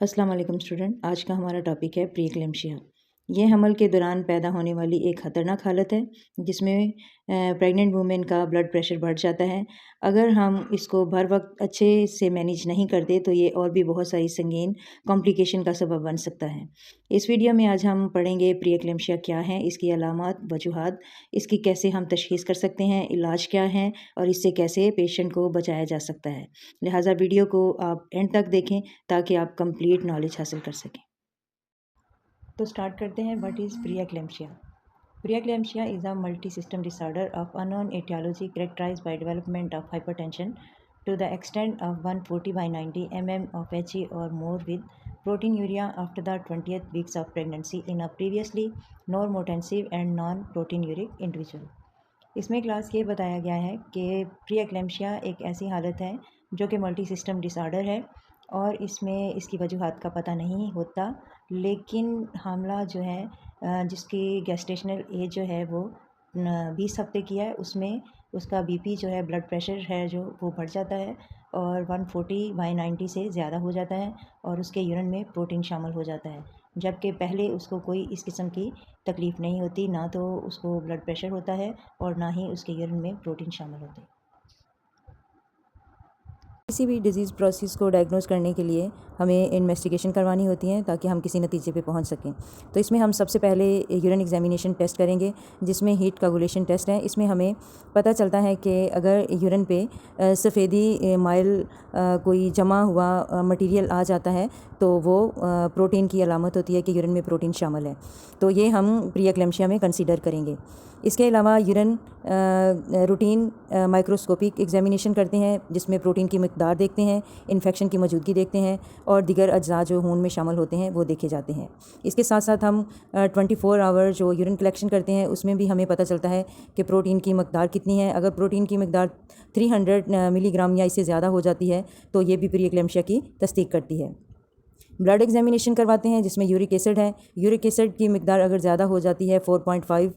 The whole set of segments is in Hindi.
अस्सलाम वालेकुम स्टूडेंट। आज का हमारा टॉपिक है प्री एक्लेम्शिया। ये हमल के दौरान पैदा होने वाली एक ख़तरनाक हालत है जिसमें प्रेग्नेंट वुमेन का ब्लड प्रेशर बढ़ जाता है। अगर हम इसको भर वक्त अच्छे से मैनेज नहीं करते तो ये और भी बहुत सारी संगीन कॉम्प्लिकेशन का सबब बन सकता है। इस वीडियो में आज हम पढ़ेंगे प्री एक्लेम्शिया क्या है, इसकी अलामात, वजूहात, इसकी कैसे हम तशख़ीस कर सकते हैं, इलाज क्या है और इससे कैसे पेशेंट को बचाया जा सकता है। लिहाजा वीडियो को आप एंड तक देखें ताकि आप कंप्लीट नॉलेज हासिल कर सकें। तो स्टार्ट करते हैं। What is pre eclampsia? Preeclampsia is a multi-system disorder of unknown etiology characterized by development of hypertension to the extent of 140 by 90 mm of He or more with proteinuria after the 20th weeks of pregnancy in a previously normotensive and non-proteinuric individual। इसमें क्लास ये बताया गया है कि प्री एक्लेम्शिया एक ऐसी हालत है जो कि मल्टी सिस्टम डिसऑर्डर है और इसमें इसकी वजूहात का पता नहीं होता, लेकिन हामला जो है जिसकी गेस्टेशनल एज जो है वो 20 हफ्ते की है, उसमें उसका बीपी जो है, ब्लड प्रेशर है जो, वो बढ़ जाता है और 140/90 से ज़्यादा हो जाता है और उसके यूरिन में प्रोटीन शामिल हो जाता है। जबकि पहले उसको कोई इस किस्म की तकलीफ़ नहीं होती, ना तो उसको ब्लड प्रेशर होता है और ना ही उसके यूरिन में प्रोटीन शामिल होते हैं। किसी भी डिज़ीज़ प्रोसेस को डायग्नोस करने के लिए हमें इन्वेस्टिगेशन करवानी होती है ताकि हम किसी नतीजे पे पहुंच सकें। तो इसमें हम सबसे पहले यूरिन एग्जामिनेशन टेस्ट करेंगे जिसमें हीट कोगुलेशन टेस्ट है। इसमें हमें पता चलता है कि अगर यूरिन पे सफ़ेदी माइल कोई जमा हुआ मटेरियल आ जाता है तो वो प्रोटीन की अलामत होती है कि यूरिन में प्रोटीन शामिल है। तो ये हम प्री एक्लेम्शिया में कंसीडर करेंगे। इसके अलावा यूरिन रूटीन माइक्रोस्कोपिक एग्जामिनेशन करते हैं जिसमें प्रोटीन की मकदार देखते हैं, इन्फेक्शन की मौजूदगी देखते हैं और दीगर अज्जा जो खून में शामिल होते हैं वो देखे जाते हैं। इसके साथ साथ हम 24 आवर जो यूरिन कलेक्शन करते हैं उसमें भी हमें पता चलता है कि प्रोटीन की मकदार कितनी है। अगर प्रोटीन की मकदार 300 मिलीग्राम या इससे ज़्यादा हो जाती है तो ये भी प्री एक्लेम्शिया की तस्दीक करती है। ब्लड एग्जामिनेशन करवाते हैं जिसमें यूरिक एसिड है। यूरिक एसिड की मिकदार अगर ज़्यादा हो जाती है 4.5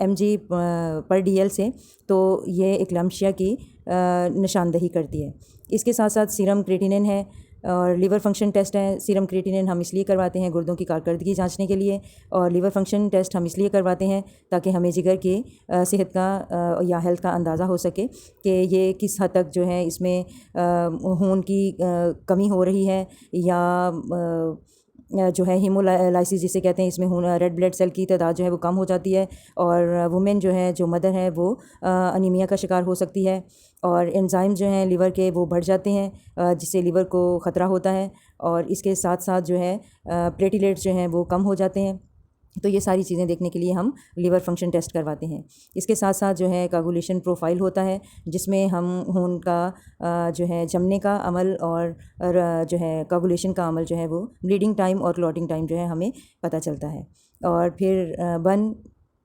mg पर DL से तो ये एक्लेम्शिया की निशानदही करती है। इसके साथ साथ सीरम क्रिएटिनिन है और लीवर फंक्शन टेस्ट है। सीरम क्रिएटिनिन हम इसलिए करवाते हैं गुर्दों की कारकर्दगी जांचने के लिए और लीवर फंक्शन टेस्ट हम इसलिए करवाते हैं ताकि हमें जिगर की सेहत का या हेल्थ का अंदाज़ा हो सके कि ये किस हद तक जो है इसमें खून की कमी हो रही है या जो है हीमोलाइसिस जिसे कहते हैं, इसमें रेड ब्लड सेल की तादाद जो है वो कम हो जाती है और वुमेन जो है, जो मदर है, वो अनीमिया का शिकार हो सकती है और एंजाइम जो हैं लीवर के वो बढ़ जाते हैं जिससे लीवर को ख़तरा होता है और इसके साथ साथ जो है प्लेटलेट्स जो हैं वो कम हो जाते हैं। तो ये सारी चीज़ें देखने के लिए हम लीवर फंक्शन टेस्ट करवाते हैं। इसके साथ साथ जो है कोगुलेशन प्रोफाइल होता है जिसमें हम खून का जो है जमने का अमल और जो है कोगुलेशन का अमल जो है वो ब्लीडिंग टाइम और क्लॉटिंग टाइम जो है हमें पता चलता है। और फिर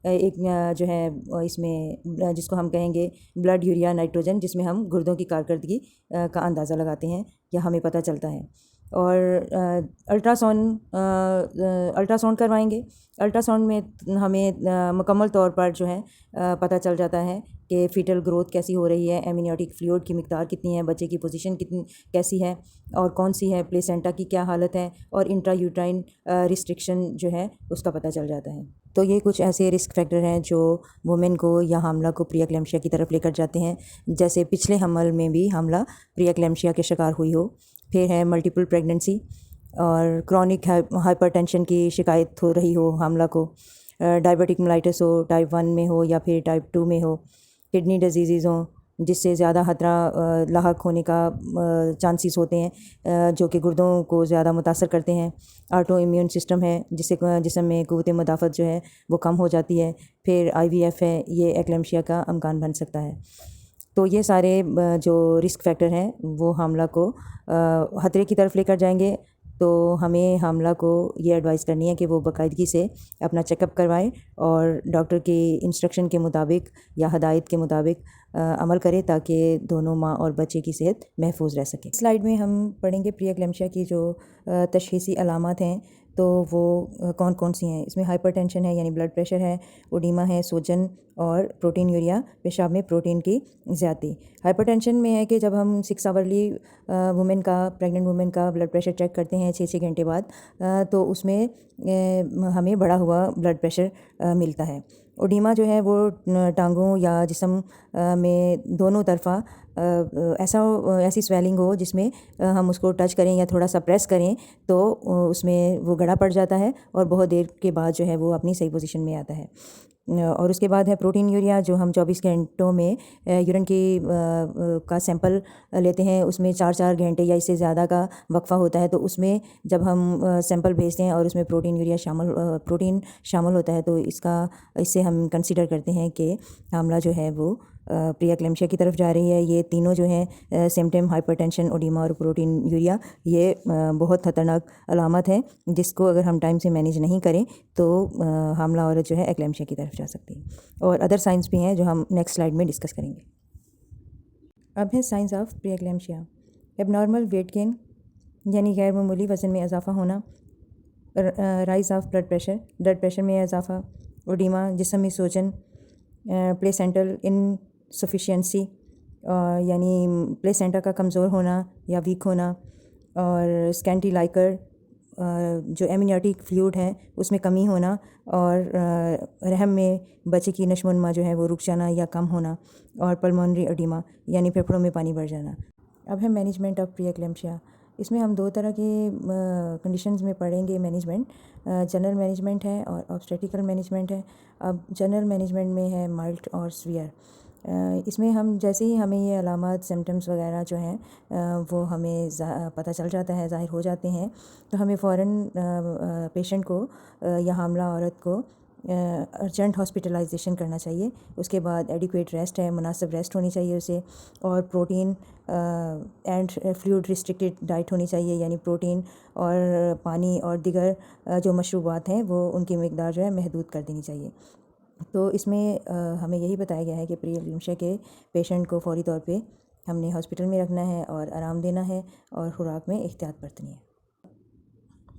एक जो है इसमें जिसको हम कहेंगे ब्लड यूरिया नाइट्रोजन, जिसमें हम गुर्दों की कारकर्दगी का अंदाज़ा लगाते हैं या हमें पता चलता है। और अल्ट्रासाउंड करवाएंगे। अल्ट्रासाउंड में हमें मुकम्मल तौर पर जो है पता चल जाता है कि फ़ीटल ग्रोथ कैसी हो रही है, एमनियोटिक फ्लूइड की मिकदार कितनी है, बच्चे की पोजीशन कितनी कैसी है और कौन सी है, प्लेसेंटा की क्या हालत है और इंट्रा यूट्राइन रिस्ट्रिक्शन जो है उसका पता चल जाता है। तो ये कुछ ऐसे रिस्क फैक्टर हैं जो वुमेन को या हामला को प्री एक्लेम्शिया की तरफ लेकर जाते हैं, जैसे पिछले हमल में भी हामला प्री एक्लेम्शिया के शिकार हुई हो। फिर है मल्टीपल प्रेगनेंसी और क्रॉनिक हाइपरटेंशन की शिकायत हो रही हो हामला को, डायबिटिक मेलाइटिस हो, टाइप 1 में हो या फिर टाइप 2 में हो, किडनी डिजीज़ हों जिससे ज़्यादा खतरा लाहक होने का चांसेस होते हैं जो कि गुर्दों को ज़्यादा मुतासर करते हैं। ऑटो इम्यून सिस्टम है जिससे जिस्म में क़ुव्वत मदाफ़त जो है वो कम हो जाती है। फिर IVF है, ये एक्लेम्शिया का अमकान बन सकता है। तो ये सारे जो रिस्क फैक्टर हैं वो हामला को खतरे की तरफ लेकर जाएंगे। तो हमें हामला को ये एडवाइस करनी है कि वो बाकायदगी से अपना चेकअप करवाएं और डॉक्टर की इंस्ट्रक्शन के मुताबिक या हदायत के मुताबिक अमल करे ताकि दोनों माँ और बच्चे की सेहत महफूज रह सके। स्लाइड में हम पढ़ेंगे प्री एक्लेम्शिया की जो तशख़ीसी अलामत हैं तो वो कौन कौन सी हैं। इसमें हाइपरटेंशन है यानी ब्लड प्रेशर है, ओडीमा है, सूजन और प्रोटीन यूरिया, पेशाब में प्रोटीन की ज़्यादती। हाइपरटेंशन में है कि जब हम 6 आवरली वुमेन का, प्रेग्नेंट वुमेन का ब्लड प्रेशर चेक करते हैं 6 घंटे बाद, तो उसमें हमें बढ़ा हुआ ब्लड प्रेशर मिलता है। ओडीमा जो है वो टांगों या जिस्म में दोनों तरफा ऐसी स्वेलिंग हो जिसमें हम उसको टच करें या थोड़ा सा प्रेस करें तो उसमें वो गड़ा पड़ जाता है और बहुत देर के बाद जो है वो अपनी सही पोजीशन में आता है। और उसके बाद है प्रोटीन यूरिया, जो हम 24 घंटों में यूरिन की का सैंपल लेते हैं, उसमें 4-4 घंटे या इससे ज़्यादा का वक्फ़ा होता है। तो उसमें जब हम सैंपल भेजते हैं और उसमें प्रोटीन शामिल होता है तो इससे हम कंसीडर करते हैं कि हामला जो है वो प्री एक्लेम्शिया की तरफ जा रही है। ये तीनों जो हैं सिम्पटम, हाइपरटेंशन, ओडीमा और प्रोटीन यूरिया, ये बहुत ख़तरनाक अलामत है जिसको अगर हम टाइम से मैनेज नहीं करें तो हामला औरत जो है एक्लेम्शिया की तरफ जा सकती है। और अदर साइंस भी हैं जो हम नेक्स्ट स्लाइड में डिस्कस करेंगे। अब है science of pre eclampsia. Abnormal weight gain यानी गैर मामूली वज़न में इजाफा होना, राइज ऑफ ब्लड प्रेशर में इजाफा, ओडीमा, जिस्म में सूजन, प्लेसेंटल इनसफिशिएंसी यानी प्लेसेंटा का कमज़ोर होना या वीक होना, और स्कैंटी लाइकर जो एमनियोटिक फ्लूइड है उसमें कमी होना, और रहम में बच्चे की नशोनुमा जो है वो रुक जाना या कम होना, और पल्मोनरी एडिमा यानी फेफड़ों में पानी भर जाना। अब है मैनेजमेंट ऑफ प्री एक्लेम्शिया। इसमें हम 2 तरह के कंडीशंस में पढ़ेंगे मैनेजमेंट। जनरल मैनेजमेंट है और ऑब्स्टेट्रिकल मैनेजमेंट है। अब जनरल मैनेजमेंट में है माइल्ड और सीवियर। इसमें हम जैसे ही हमें ये अलामत, सिम्टम्स वगैरह जो हैं वो हमें पता चल जाता है, ज़ाहिर हो जाते हैं, तो हमें फ़ौरन पेशेंट को या हामला औरत को अर्जेंट हॉस्पिटलाइजेशन करना चाहिए। उसके बाद एडिक्वेट रेस्ट है, मुनासिब रेस्ट होनी चाहिए उसे, और protein and fluid restricted diet होनी चाहिए, यानी प्रोटीन और पानी और दीगर जो मशरूबात हैं वो उनकी मिकदार जो है महदूद कर देनी चाहिए। तो इसमें हमें यही बताया गया है कि प्री एक्लेम्शिया के पेशेंट को फौरी तौर पे हमने हॉस्पिटल में रखना है और आराम देना है और खुराक में एहतियात बरतनी है।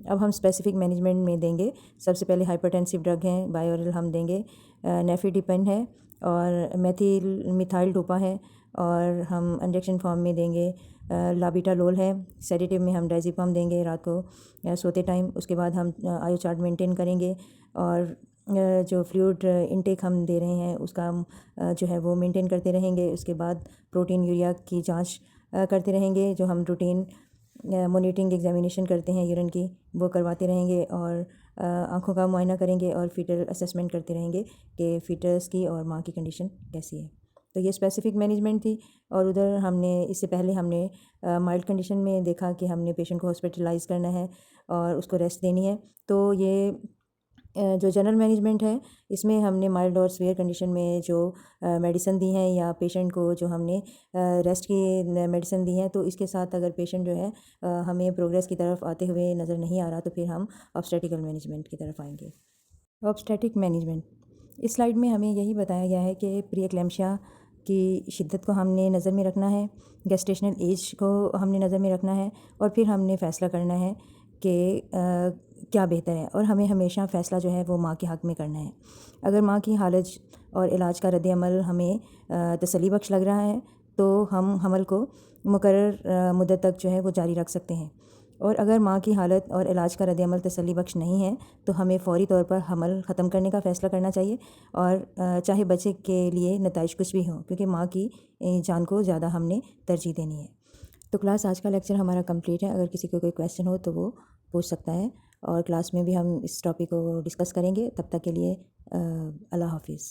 अब हम स्पेसिफिक मैनेजमेंट में देंगे। सबसे पहले हाइपरटेंसिव ड्रग हैं, बायोरल हम देंगे, नेफिडिपिन है और मिथाइल डोपा है, और हम इंजेक्शन फॉर्म में देंगे लाबिटालोल है। सेडेटिव में हम डायज़ेपाम देंगे रात को सोते टाइम। उसके बाद हम आयो चार्ट मेंटेन करेंगे, और जो फ्लूइड इनटेक हम दे रहे हैं उसका हम जो है वो मेंटेन करते रहेंगे। उसके बाद प्रोटीन यूरिया की जांच करते रहेंगे, जो हम रूटीन मॉनिटरिंग एग्जामिनेशन करते हैं यूरिन की, वो करवाते रहेंगे, और आँखों का मुआयना करेंगे और फीटल असेसमेंट करते रहेंगे कि फ़ीटस की और माँ की कंडीशन कैसी है। तो ये स्पेसिफिक मैनेजमेंट थी। और उधर हमने इससे पहले हमने माइल्ड कंडीशन में देखा कि हमने पेशेंट को हॉस्पिटलाइज़ करना है और उसको रेस्ट देनी है। तो ये जो जनरल मैनेजमेंट है इसमें हमने माइल्ड और सीवियर कंडीशन में जो मेडिसिन दी हैं या पेशेंट को जो हमने रेस्ट की मेडिसिन दी हैं, तो इसके साथ अगर पेशेंट जो है हमें प्रोग्रेस की तरफ आते हुए नज़र नहीं आ रहा तो फिर हम ऑब्स्टेटिकल मैनेजमेंट की तरफ आएंगे। ऑब्स्टेटिक मैनेजमेंट, इस स्लाइड में हमें यही बताया गया है कि प्री एक्लेम्शिया की शिद्दत को हमने नज़र में रखना है, गेस्टेशनल एज को हमने नज़र में रखना है, और फिर हमने फ़ैसला करना है कि क्या बेहतर है, और हमें हमेशा फ़ैसला जो है वो माँ के हक़ में करना है। अगर माँ की हालत और इलाज का रद्द-ए-अमल हमें तसल्ली बख्श लग रहा है तो हम हमल को मुकर्रर मुद्दत तक जो है वो जारी रख सकते हैं, और अगर माँ की हालत और इलाज का रद्द-ए-अमल तसल्ली बख्श नहीं है तो हमें फ़ौरी तौर पर हमल ख़त्म करने का फ़ैसला करना चाहिए, और चाहे बच्चे के लिए नताइज कुछ भी हों, क्योंकि माँ की जान को ज़्यादा हमने तरजीह देनी है। तो क्लास, आज का लेक्चर हमारा कंप्लीट है। अगर किसी को कोई क्वेश्चन हो तो वो पूछ सकता है, और क्लास में भी हम इस टॉपिक को डिस्कस करेंगे। तब तक के लिए अल्लाह हाफिज़।